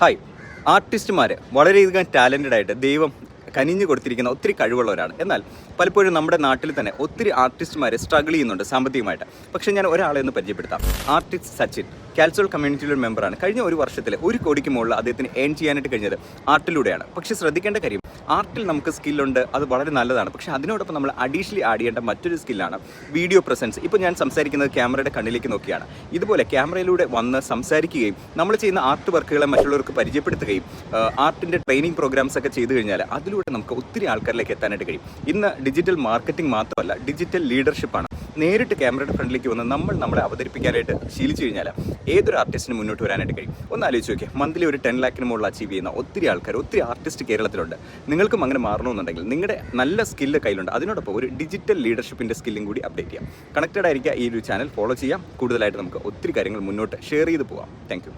Hi, ആർട്ടിസ്റ്റുമാർ വളരെയധികം talented ആയിട്ട് ദൈവം കനിഞ്ഞു കൊടുത്തിരിക്കുന്ന ഒത്തിരി കഴിവുള്ളവരാണ്. എന്നാൽ പലപ്പോഴും നമ്മുടെ നാട്ടിൽ തന്നെ ഒത്തിരി ആർട്ടിസ്റ്റുമാർ സ്ട്രഗിൾ ചെയ്യുന്നുണ്ട് സാമ്പത്തികമായിട്ട്. പക്ഷേ ഞാൻ ഒരാളെ ഒന്ന് പരിചയപ്പെടുത്താം. ആർട്ടിസ്റ്റ് സച്ചിൻ കാൽസോൾ കമ്മ്യൂണിറ്റിയുടെ മെമ്പറാണ്. കഴിഞ്ഞ ഒരു വർഷത്തിൽ 1 കോടിക്ക് മുകളിൽ അദ്ദേഹത്തിന് ഏൺ ചെയ്യാനായിട്ട് കഴിഞ്ഞത് ആർട്ടിലൂടെയാണ്. പക്ഷേ ശ്രദ്ധിക്കേണ്ട കാര്യം, ആർട്ടിൽ നമുക്ക് സ്കില്ലുണ്ട്, അത് വളരെ നല്ലതാണ്. പക്ഷേ അതിനോടൊപ്പം നമ്മൾ അഡീഷണലി ആഡ് ചെയ്യേണ്ട മറ്റൊരു സ്കില്ലാണ് വീഡിയോ പ്രസൻസ്. ഇപ്പോൾ ഞാൻ സംസാരിക്കുന്നത് ക്യാമറയുടെ കണ്ണിലേക്ക് നോക്കിയാണ്. ഇതുപോലെ ക്യാമറയിലൂടെ വന്ന് സംസാരിക്കുകയും നമ്മൾ ചെയ്യുന്ന ആർട്ട് വർക്കുകളെ മറ്റുള്ളവർക്ക് പരിചയപ്പെടുത്തുകയും ആർട്ടിൻ്റെ ട്രെയിനിങ് പ്രോഗ്രാംസ് ഒക്കെ ചെയ്തു കഴിഞ്ഞാൽ അതിലൂടെ നമുക്ക് ഒത്തിരി ആൾക്കാരിലേക്ക് എത്താനായിട്ട് കഴിയും. ഇന്ന് ഡിജിറ്റൽ മാർക്കറ്റിംഗ് മാത്രമല്ല, ഡിജിറ്റൽ ലീഡർഷിപ്പാണ്. നേരിട്ട് ക്യാമറയുടെ ഫ്രണ്ടിലേക്ക് വന്ന് നമ്മളെ അവതരിപ്പിക്കാനായിട്ട് ശീലിച്ചു കഴിഞ്ഞാൽ ഏതൊരു ആർട്ടിസ്റ്റിന് മുന്നോട്ട് വരാനായിട്ട് കഴിയും. ഒന്ന് ആലോചിച്ച് നോക്കിയാൽ മന്ത്ലി ഒരു 10 ലാഖിന് മുകളിൽ അച്ചീവ് ചെയ്യുന്ന ഒത്തിരി ആൾക്കാർ, ഒത്തിരി ആർട്ടിസ്റ്റ് കേരളത്തിലുണ്ട്. നിങ്ങൾക്കും അങ്ങനെ മാറണമെന്നുണ്ടെങ്കിൽ നിങ്ങളുടെ നല്ല സ്കില്ല് കയ്യിലുണ്ട്. അതിനോടൊപ്പം ഒരു ഡിജിറ്റൽ ലീഡർഷിപ്പിൻ്റെ സ്കില്ലും കൂടി അപ്ഡേറ്റ് ചെയ്യാം. കണക്റ്റഡ് ആയിരിക്കുക, ഈ ഒരു ചാനൽ ഫോളോ ചെയ്യാം. കൂടുതലായിട്ട് നമുക്ക് ഒത്തിരി കാര്യങ്ങൾ മുന്നോട്ട് ഷെയർ ചെയ്ത് പോകാം. താങ്ക്